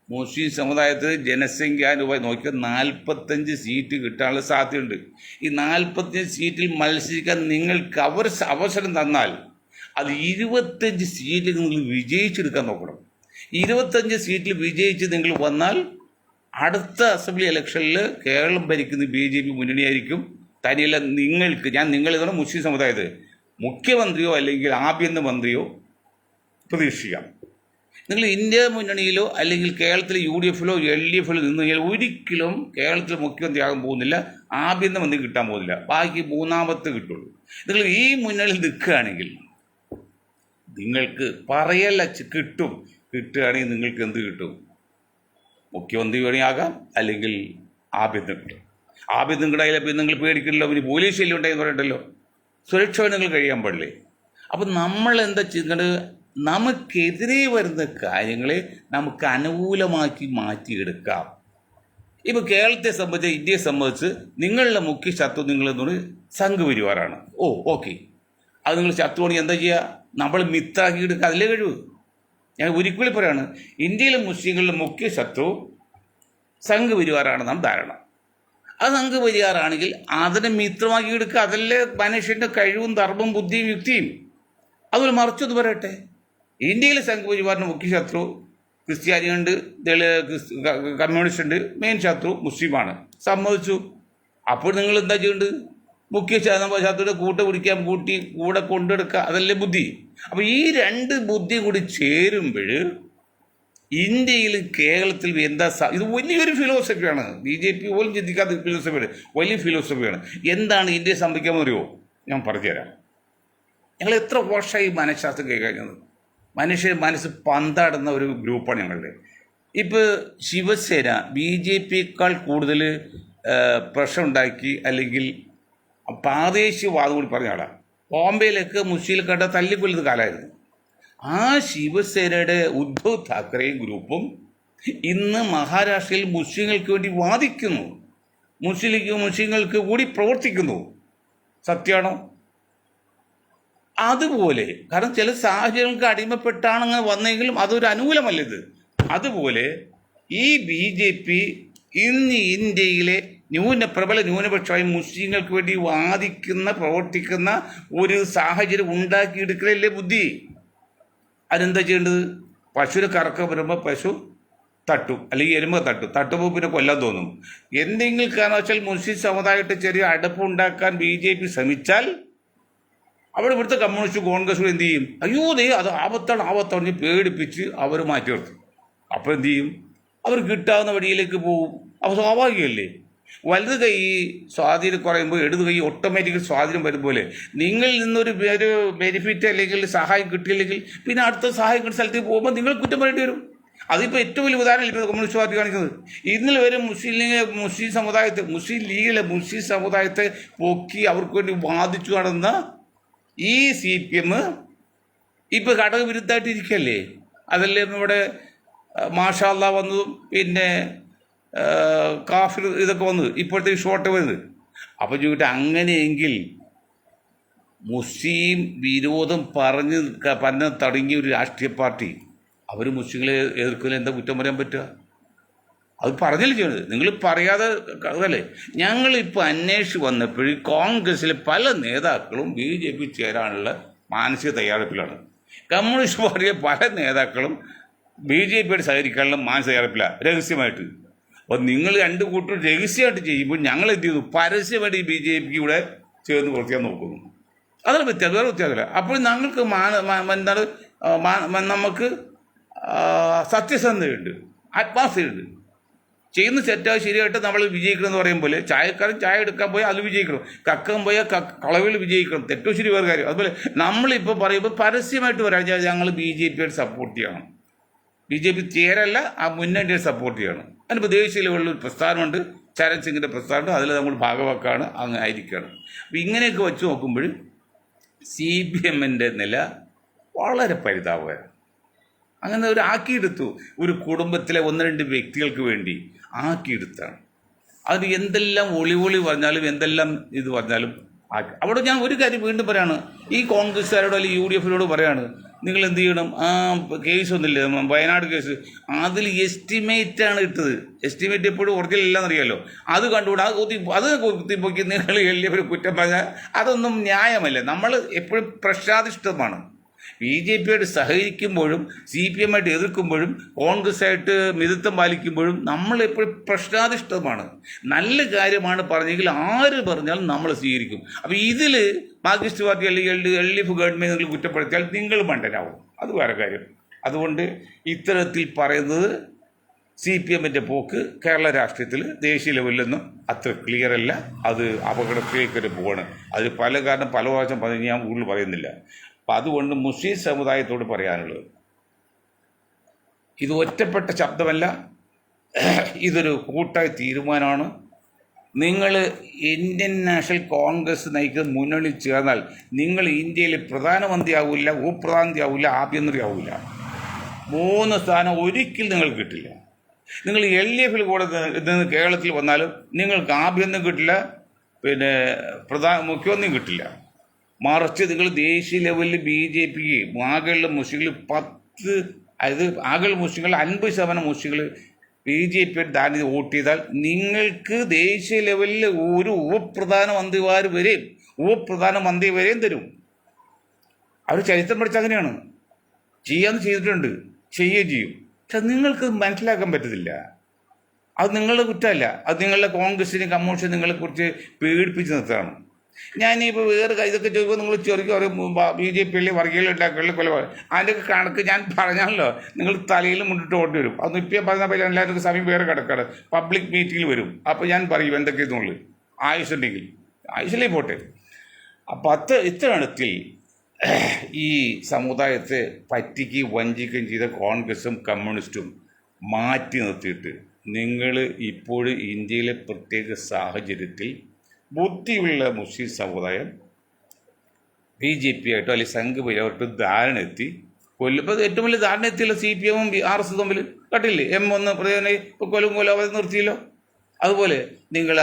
മുസ്ലിം സമുദായത്തിൽ ജനസംഖ്യാനുപായി നോക്കിയാൽ 45 സീറ്റ് കിട്ടാനുള്ള സാധ്യതയുണ്ട്. ഈ 45 സീറ്റിൽ മത്സരിക്കാൻ നിങ്ങൾക്ക് അവസരം തന്നാൽ അത് 25 സീറ്റിൽ നിങ്ങൾ വിജയിച്ചെടുക്കാൻ നോക്കണം. 25 സീറ്റിൽ വിജയിച്ച് നിങ്ങൾ വന്നാൽ അടുത്ത അസംബ്ലി ഇലക്ഷനിൽ കേരളം ഭരിക്കുന്ന BJP മുന്നണിയായിരിക്കും. തനിയല്ല നിങ്ങളിതാണ് മുസ്ലിം സമുദായത്തിൽ മുഖ്യമന്ത്രിയോ അല്ലെങ്കിൽ ആഭ്യന്തരമന്ത്രിയോ പ്രതീക്ഷിക്കാം. നിങ്ങൾ ഇന്ത്യ മുന്നണിയിലോ അല്ലെങ്കിൽ കേരളത്തിലെ UDFലോ LDFലോ നിന്ന് കഴിഞ്ഞാൽ ഒരിക്കലും കേരളത്തിൽ മുഖ്യമന്ത്രിയാകാൻ പോകുന്നില്ല, ആഭ്യന്തരമന്ത്രി കിട്ടാൻ പോകുന്നില്ല, ബാക്കി 3ാമത്തെ കിട്ടുള്ളൂ. നിങ്ങൾ ഈ മുന്നണിയിൽ നിൽക്കുകയാണെങ്കിൽ നിങ്ങൾക്ക് പറയല്ല കിട്ടുകയാണെങ്കിൽ നിങ്ങൾക്ക് എന്ത് കിട്ടും? മുഖ്യമന്ത്രി വേണിയാകാം, അല്ലെങ്കിൽ ആഭ്യന്തരം കിട്ടും. ആഭ്യന്തരം കിട്ടായാലും പിന്നെ നിങ്ങൾ പേടിക്കണല്ലോ, പിന്നെ പോലീസ് ശല്യം ഉണ്ടായെന്ന് പറയണ്ടല്ലോ, സുരക്ഷ നിങ്ങൾ കഴിയാൻ പാടില്ലേ. അപ്പം നമ്മൾ എന്താ ചെയ്യുന്നത്? നമുക്കെതിരെ വരുന്ന കാര്യങ്ങളെ നമുക്ക് അനുകൂലമാക്കി മാറ്റിയെടുക്കാം. ഇപ്പോൾ കേരളത്തെ സംബന്ധിച്ച്, ഇന്ത്യയെ സംബന്ധിച്ച് നിങ്ങളുടെ മുഖ്യ ശത്രു നിങ്ങളെന്ന് പറഞ്ഞാൽ സംഘപരിവാറാണ്. ഓക്കെ, അത് നിങ്ങൾ ശത്രുവാണെങ്കിൽ എന്താ ചെയ്യുക? നമ്മൾ മിത്താക്കി എടുക്കുക, അതിലേ കഴിവ്. ഞാൻ ഒരിക്കലും പറയാണ്, ഇന്ത്യയിലെ മുസ്ലിങ്ങളുടെ മുഖ്യ ശത്രു സംഘപരിവാറാണെന്നാണ് ധാരണ. അത് സംഘപരിവാറാണെങ്കിൽ അതിനെ മിത്രമാക്കി എടുക്കുക, അതല്ലേ മനുഷ്യൻ്റെ കഴിവും ധർമ്മവും ബുദ്ധിയും യുക്തിയും. അതുപോലെ മറിച്ചൊന്ന് പറയട്ടെ, ഇന്ത്യയിലെ സംഘപരിവാറിൻ്റെ മുഖ്യ ശത്രു ക്രിസ്ത്യാനിയുണ്ട്, കമ്മ്യൂണിസ്റ്റ് ഉണ്ട്, മെയിൻ ശത്രു മുസ്ലിമാണ്. സമ്മതിച്ചു. അപ്പോൾ നിങ്ങൾ എന്താ ചെയ്യേണ്ടത്? മുഖ്യ ശത്രുവിനെ പിടിക്കാൻ കൂടെ കൊണ്ടെടുക്കുക, അതല്ലേ ബുദ്ധി. അപ്പോൾ ഈ രണ്ട് ബുദ്ധി കൂടി ചേരുമ്പോൾ ഇന്ത്യയിലും കേരളത്തിലും എന്താ ഇത് വലിയൊരു ഫിലോസഫിയാണ്. BJP പോലും ചിന്തിക്കാത്ത ഫിലോസഫിയാണ്, വലിയ ഫിലോസഫിയാണ്. എന്താണ് ഇന്ത്യയെ സംഭവിക്കാമെന്ന് അറിയുമോ? ഞാൻ പറഞ്ഞുതരാം. ഞങ്ങൾ എത്ര വർഷമായി മനഃശാസ്ത്രം കൈകാര്യം, മനസ്സ് പന്താടുന്ന ഒരു ഗ്രൂപ്പാണ് ഞങ്ങളുടെ. ഇപ്പോൾ ശിവസേന BJPയേക്കാൾ കൂടുതൽ പ്രശ്നം ഉണ്ടാക്കി, അല്ലെങ്കിൽ പ്രാദേശികവാദം കൂടി പറഞ്ഞ ആളാണ്. ബോംബെയിലൊക്കെ മുസ്ലിം കണ്ട തല്ലിക്കൊല്ലുന്ന കാലമായിരുന്നു. ആ ശിവസേനയുടെ ഉദ്ധവ് താക്കറെ ഗ്രൂപ്പും ഇന്ന് മഹാരാഷ്ട്രയിൽ മുസ്ലിങ്ങൾക്ക് വേണ്ടി വാദിക്കുന്നു, മുസ്ലിങ്ങൾക്ക് കൂടി പ്രവർത്തിക്കുന്നു. സത്യമാണോ? അതുപോലെ, കാരണം ചില സാഹചര്യങ്ങൾക്ക് അടിമപ്പെട്ടാണ് അങ്ങനെ വന്നെങ്കിലും അതൊരു അനുകൂലമല്ല ഇത്. അതുപോലെ ഈ BJP ഇന്ന് ഇന്ത്യയിലെ പ്രബല ന്യൂനപക്ഷമായി മുസ്ലിങ്ങൾക്ക് വേണ്ടി വാദിക്കുന്ന, പ്രവർത്തിക്കുന്ന ഒരു സാഹചര്യം ഉണ്ടാക്കിയെടുക്കലല്ലേ ബുദ്ധി. അതെന്താ ചെയ്യേണ്ടത്? പശുവിനെ കറക്ക വരുമ്പോൾ പശു തട്ടും, അല്ലെങ്കിൽ എരുമ തട്ടുമ്പോൾ പിന്നെ കൊല്ലാൻ തോന്നും. എന്തെങ്കിലും കാരണവശാൽ മുസ്ലിം സമുദായത്തെ ചെറിയ അടുപ്പുണ്ടാക്കാൻ BJP ശ്രമിച്ചാൽ അവിടെ ഇവിടുത്തെ കമ്മ്യൂണിസ്റ്റ് കോൺഗ്രസ് എന്ത് ചെയ്യും? അയ്യോ അത് ആപത്താണ് പേടിപ്പിച്ച് അവർ മാറ്റി നിർത്തും. അപ്പോൾ എന്ത് ചെയ്യും? അവർ കിട്ടാവുന്ന വഴിയിലേക്ക് പോകും. അപ്പോൾ സ്വാഭാവികമല്ലേ, വലത് കൈ സ്വാധീനം കുറയുമ്പോൾ ഇടത് കൈ ഓട്ടോമാറ്റിക്കൽ സ്വാധീനം വരുമ്പോലെ നിങ്ങളിൽ നിന്നൊരു ബെനിഫിറ്റ് അല്ലെങ്കിൽ സഹായം കിട്ടിയില്ലെങ്കിൽ പിന്നെ അടുത്ത സഹായം കിട്ടിയ സ്ഥലത്തേക്ക് പോകുമ്പോൾ നിങ്ങൾ കുറ്റം പറയേണ്ടി വരും. അതിപ്പോൾ ഏറ്റവും വലിയ ഉദാഹരണം ഇപ്പോൾ കമ്മ്യൂണിസ്റ്റ് പാർട്ടി കാണിക്കുന്നത്. ഇന്നലെ വരെ മുസ്ലിം സമുദായത്തെ, മുസ്ലിം സമുദായത്തെ പൊക്കി അവർക്ക് വേണ്ടി വാദിച്ചു നടന്ന ഈ CPM ഇപ്പോൾ ഘടകവിരുദ്ധമായിട്ട് ഇരിക്കല്ലേ. അതല്ലേ നമ്മുടെ മാഷാ അല്ലാഹ് വന്നതും പിന്നെ കാഫിർ ഇതൊക്കെ വന്നത്, ഇപ്പോഴത്തെ ഷോർട്ട് വരുന്നത്. അപ്പോൾ ചോദിക്കട്ടെ, അങ്ങനെയെങ്കിൽ മുസ്ലിം വിരോധം പറഞ്ഞ് തുടങ്ങിയ ഒരു രാഷ്ട്രീയ പാർട്ടി അവർ മുസ്ലിങ്ങളെ എതിർക്കുന്നതിൽ എന്താ കുറ്റം പറയാൻ പറ്റുക? അത് പറഞ്ഞല്ലേ ചെയ്യണത്, നിങ്ങൾ പറയാതെ അതല്ലേ. ഞങ്ങളിപ്പോൾ അന്വേഷിച്ച് വന്നപ്പോൾ കോൺഗ്രസ്സിലെ പല നേതാക്കളും BJP ചേരാനുള്ള മാനസിക തയ്യാറെടുപ്പിലാണ്. കമ്മ്യൂണിസ്റ്റ് പാർട്ടിയിലെ പല നേതാക്കളും BJPയോട് സഹകരിക്കാനുള്ള മാനസിക തയ്യാറെടുപ്പില്ല, രഹസ്യമായിട്ട്. അപ്പോൾ നിങ്ങൾ രണ്ട് കൂട്ടരും രഹസ്യമായിട്ട് ചെയ്യുമ്പോൾ ഞങ്ങൾ എന്ത് ചെയ്യുന്നു? പരസ്യമായിട്ട് ഈ BJP കൂടെ ചേർന്ന് പ്രവർത്തിക്കാൻ നോക്കുന്നു. അതാണ് വ്യത്യാസം, വേറെ വ്യത്യാസമില്ല. അപ്പോൾ ഞങ്ങൾക്ക് എന്താണ് നമുക്ക് സത്യസന്ധതയുണ്ട്, ആത്മാർത്ഥതയുണ്ട്. ചെയ്യുന്ന തെറ്റായി ശരിയായിട്ട് നമ്മൾ വിജയിക്കണം എന്ന് പറയും പോലെ, ചായക്കാരൻ ചായ എടുക്കാൻ പോയാൽ അത് വിജയിക്കണം, കക്കാൻ പോയാൽ കളവിൽ വിജയിക്കണം. തെറ്റോ ശരി വേറെ കാര്യം. അതുപോലെ നമ്മളിപ്പോൾ പറയുമ്പോൾ പരസ്യമായിട്ട് പറയാൻ ഞങ്ങൾ BJPയോട് സപ്പോർട്ട് ചെയ്യണം, BJP ചേരല്ല ആ മുന്നണിയെ സപ്പോർട്ട് ചെയ്യണം. അതിനിപ്പോൾ ദേശീയ ലെവലിൽ ഒരു പ്രസ്ഥാനമുണ്ട്, ചരൺ സിംഗിൻ്റെ പ്രസ്ഥാനമുണ്ട്, അതിൽ നമ്മൾ ഭാഗവാക്കാണ്, അങ്ങ് ആയിരിക്കുകയാണ്. അപ്പോൾ ഇങ്ങനെയൊക്കെ വെച്ച് നോക്കുമ്പോൾ CPMൻ്റെ നില വളരെ പരിതാപകരം. അങ്ങനെ ഒരു ആക്കിയെടുത്തു, ഒരു കുടുംബത്തിലെ 1-2 വ്യക്തികൾക്ക് വേണ്ടി ആക്കിയെടുത്താണ്. അതിന് എന്തെല്ലാം ഒളി പറഞ്ഞാലും എന്തെല്ലാം ഇത് പറഞ്ഞാലും അവിടെ ഞാൻ ഒരു കാര്യം വീണ്ടും പറയാണ്, ഈ കോൺഗ്രസ്സുകാരോട് അല്ലെങ്കിൽ UDFനോട് പറയാണ്, നിങ്ങൾ എന്ത് ചെയ്യണം? കേസ് ഒന്നുമില്ല, വയനാട് കേസ്, അതിൽ എസ്റ്റിമേറ്റാണ് ഇട്ടത്. എസ്റ്റിമേറ്റ് എപ്പോഴും ഒറിജിനൽ ഇല്ലെന്നറിയാമല്ലോ. അത് കണ്ടുകൂടാ, അത് കുത്തിപ്പൊക്കി നിങ്ങൾ LDF കുറ്റം പറഞ്ഞാൽ അതൊന്നും ന്യായമല്ല. നമ്മൾ എപ്പോഴും പ്രശ്നാധിഷ്ഠിതമാണ്. BJPയോട് സഹകരിക്കുമ്പോഴും CPMമായിട്ട് എതിർക്കുമ്പോഴും കോൺഗ്രസ്സായിട്ട് മിതത്വം പാലിക്കുമ്പോഴും നമ്മൾ എപ്പോഴും പ്രശ്നാധിഷ്ഠിതമാണ്. നല്ല കാര്യമാണ് പറഞ്ഞെങ്കിൽ ആര് പറഞ്ഞാലും നമ്മൾ സ്വീകരിക്കും. അപ്പോൾ ഇതിൽ മാർക്സിസ്റ്റ് പാർട്ടി അല്ലെങ്കിൽ LDF ഗവൺമെൻറ് നിങ്ങൾ കുറ്റപ്പെടുത്തിയാൽ നിങ്ങൾ മണ്ടനാവും, അത് വേറെ കാര്യം. അതുകൊണ്ട് ഇത്തരത്തിൽ പറയുന്നത് CPMൻ്റെ പോക്ക് കേരള രാഷ്ട്രീയത്തിൽ ദേശീയ ലെവലിലൊന്നും അത്ര ക്ലിയർ അല്ല, അത് അപകടത്തിലേക്ക് പോവാണ്. അതിൽ പല കാരണം പല പ്രാവശ്യം പറഞ്ഞ് ഞാൻ കൂടുതൽ പറയുന്നില്ല. അപ്പം അതുകൊണ്ട് മുസ്ലിം സമുദായത്തോട് പറയാനുള്ളത്, ഇത് ഒറ്റപ്പെട്ട ശബ്ദമല്ല, ഇതൊരു കൂട്ടായ തീരുമാനമാണ്. നിങ്ങൾ ഇന്ത്യൻ നാഷണൽ കോൺഗ്രസ് നയിക്കുന്ന മുന്നണി ചേർന്നാൽ നിങ്ങൾ ഇന്ത്യയിൽ പ്രധാനമന്ത്രിയാവില്ല, ഉപപ്രധാനമന്ത്രിയാവില്ല, ആഭ്യന്തരയാവില്ല. 3 സ്ഥാനം ഒരിക്കലും നിങ്ങൾക്ക് കിട്ടില്ല. നിങ്ങൾ LDF കൂടെ നിന്ന് കേരളത്തിൽ വന്നാലും നിങ്ങൾക്ക് ആഭ്യന്തരം കിട്ടില്ല, പിന്നെ മുഖ്യമന്ത്രിയും കിട്ടില്ല. മറിച്ച് നിങ്ങൾ ദേശീയ ലെവലിൽ BJP ആകെയുള്ള മുസ്ലിങ്ങൾ 10, അതായത് ആകെയുള്ള മുസ്ലിങ്ങൾ 50% മുസ്ലിങ്ങൾ BJP ദാനി വോട്ട് ചെയ്താൽ നിങ്ങൾക്ക് ദേശീയ ലെവലിൽ ഒരു ഉപപ്രധാനമന്ത്രി വരെയും തരും. അവർ ചരിത്രം പഠിച്ച അങ്ങനെയാണ്. ചെയ്യാന്ന് ചെയ്തിട്ടുണ്ട്, ചെയ്യുകയും ചെയ്യും. പക്ഷെ നിങ്ങൾക്ക് മനസ്സിലാക്കാൻ പറ്റത്തില്ല. അത് നിങ്ങളുടെ കുറ്റമല്ല, അത് നിങ്ങളുടെ കോൺഗ്രസിനും കമ്മ്യൂണിസ്റ്റും നിങ്ങളെക്കുറിച്ച് പേടിപ്പിച്ച് നിർത്തുകയാണ്. ഞാനിപ്പോൾ വേറെ ഇതൊക്കെ ചോദിക്കുമ്പോൾ നിങ്ങൾ ചെറിയ BJP വർഗീയത ഉണ്ടാക്കുകയുള്ള കൊലപാതകം അതിൻ്റെയൊക്കെ കണക്ക് ഞാൻ പറഞ്ഞാണല്ലോ. നിങ്ങൾ തലയിൽ മുണ്ടിട്ട് ഓടി വരും. അതൊന്നും ഇപ്പം പറഞ്ഞാൽ എല്ലാവർക്കും സമയം വേറെ കിടക്കാണ്. പബ്ലിക് മീറ്റിങ്ങിൽ വരും. അപ്പോൾ ഞാൻ പറയും എന്തൊക്കെയെന്നുള്ളു. ആയുസുണ്ടെങ്കിൽ ആയുസിലേ പോട്ടെ. അപ്പം ഇത്തരണത്തിൽ ഈ സമുദായത്തെ പറ്റിക്കുകയും വഞ്ചിക്കുകയും ചെയ്ത കോൺഗ്രസും കമ്മ്യൂണിസ്റ്റും മാറ്റി നിർത്തിയിട്ട് നിങ്ങൾ ഇപ്പോഴും ഇന്ത്യയിലെ പ്രത്യേക സാഹചര്യത്തിൽ ബുദ്ധിയുള്ള മുസ്ലിം സമുദായം BJP ആയിട്ടോ അല്ലെങ്കിൽ സംഘപരിവാരമായിട്ടോ ധാരണ എത്തി കൊല്ലുമ്പോൾ ഏറ്റവും വലിയ ധാരണ എത്തിയല്ലോ CPM RS തമ്മിൽ കണ്ടില്ലേ. M1 കൊലം നിർത്തിയല്ലോ. അതുപോലെ നിങ്ങൾ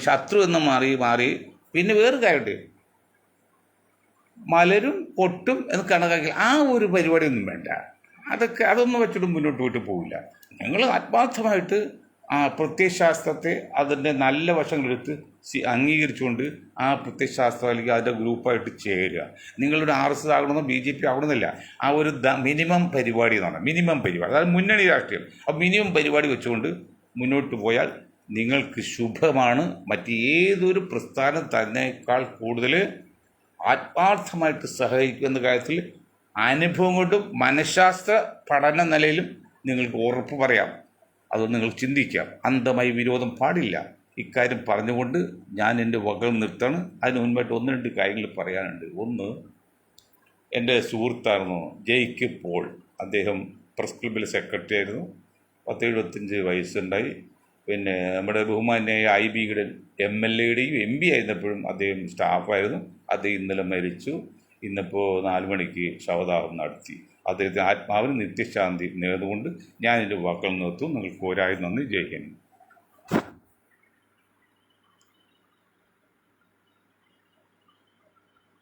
ശത്രു എന്ന് മാറി പിന്നെ വേറെ കാര്യമുണ്ട്, മലരും പൊട്ടും എന്ന് കണക്കാക്കി ആ ഒരു പരിപാടിയൊന്നും വേണ്ട. അതൊന്നും വെച്ചിട്ട് മുന്നോട്ട് പോയിട്ട് പോവില്ല. നിങ്ങൾ ആത്മാർത്ഥമായിട്ട് പ്രത്യയശാസ്ത്രത്തെ അതിൻ്റെ നല്ല വശങ്ങളെടുത്ത് അംഗീകരിച്ചുകൊണ്ട് ആ പ്രത്യയശാസ്ത്രം അല്ലെങ്കിൽ അതിൻ്റെ ഗ്രൂപ്പായിട്ട് ചേരുക. നിങ്ങളൊരു RS ആകണമെന്നോ BJP ആകണമെന്നില്ല. ആ ഒരു മിനിമം പരിപാടി എന്നാണ്. മിനിമം പരിപാടി, അതായത് മുന്നണി രാഷ്ട്രീയം. ആ മിനിമം പരിപാടി വെച്ചുകൊണ്ട് മുന്നോട്ട് പോയാൽ നിങ്ങൾക്ക് ശുഭമാണ്. മറ്റേതൊരു പ്രസ്ഥാനം തന്നേക്കാൾ കൂടുതൽ ആത്മാർത്ഥമായിട്ട് സഹകരിക്കുന്ന കാര്യത്തിൽ അനുഭവം കൊണ്ടും മനഃശാസ്ത്ര പഠന നിലയിലും നിങ്ങൾക്ക് ഉറപ്പ് പറയാം. അതൊന്ന് നിങ്ങൾ ചിന്തിക്കാം. അന്ധമായി വിരോധം പാടില്ല. ഇക്കാര്യം പറഞ്ഞുകൊണ്ട് ഞാൻ എൻ്റെ വകൾ നിർത്താണ്. അതിന് മുൻപായിട്ട് 1-2 കാര്യങ്ങൾ പറയാനുണ്ട്. ഒന്ന്, എൻ്റെ സുഹൃത്തായിരുന്നു JK പോൾ. അദ്ദേഹം പ്രസ് ക്ലബിലെ സെക്രട്ടറി ആയിരുന്നു. 10-75 വയസ്സുണ്ടായി. പിന്നെ നമ്മുടെ ബഹുമാന്യായ IB ഈഡൻ MLA-യുടെയും MP ആയിരുന്നപ്പോഴും അദ്ദേഹം സ്റ്റാഫായിരുന്നു. അദ്ദേഹം ഇന്നലെ മരിച്ചു. ഇന്നിപ്പോൾ 4 മണിക്ക് ശവദാഹം നടത്തി. അദ്ദേഹത്തിന് ആത്മാവിന് നിത്യശാന്തി നേർന്നുകൊണ്ട് ഞാൻ എൻ്റെ വാക്കുകൾ നിർത്തും. നിങ്ങൾക്ക് ഒരായി നന്ദി. ജയ് ഹിന്ദ്.